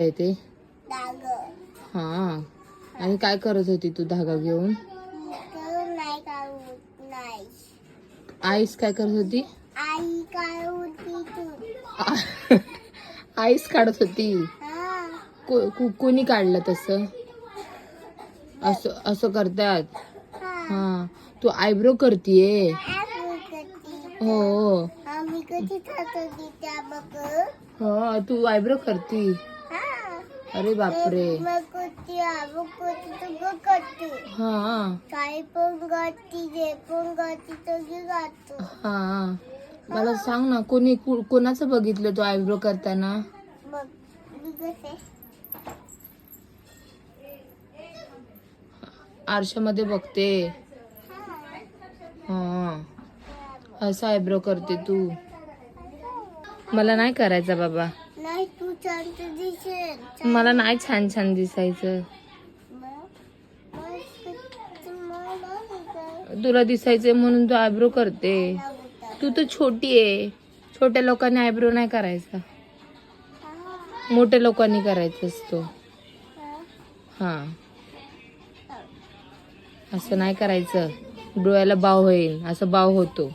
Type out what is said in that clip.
आहे ते धागा. हा. आणि काय करत होती तू धागा घेऊन? करून नाही काढत नाही. आईस काय करत होती? आई काय होती तू? आईस काढत होती. हा. कोणी काढलं तसं? असं असं करतात. हा. तू आयब्रो करतीये? हो. आम्ही कधी खातो त्या बघ. हा तू आयब्रो करती? अरे बापरे. मग कोणती आबो कोणती तू गं करते. हा. काय पण गाती जे पण गाती सगळी गातो. हा. मला सांग ना, कोणाचं बघितलं तू आयब्रो करताना? बघ मी कसे आरशामध्ये बघते. हा. असं आयब्रो करते तू. मला नाही करायचा बाबा. नाही तू छान दिसेल. मला नाही छान छान दिसायचं. तुला दिसायचंय म्हणून तू आयब्रो करते. तू तर छोटी आहे. छोट्या लोकांनी आयब्रो नाही करायचा. मोठ्या लोकांनी करायचा असतो. हा. असं नाही करायचं. डोळ्याला बाव होईल. असं बाव होतो.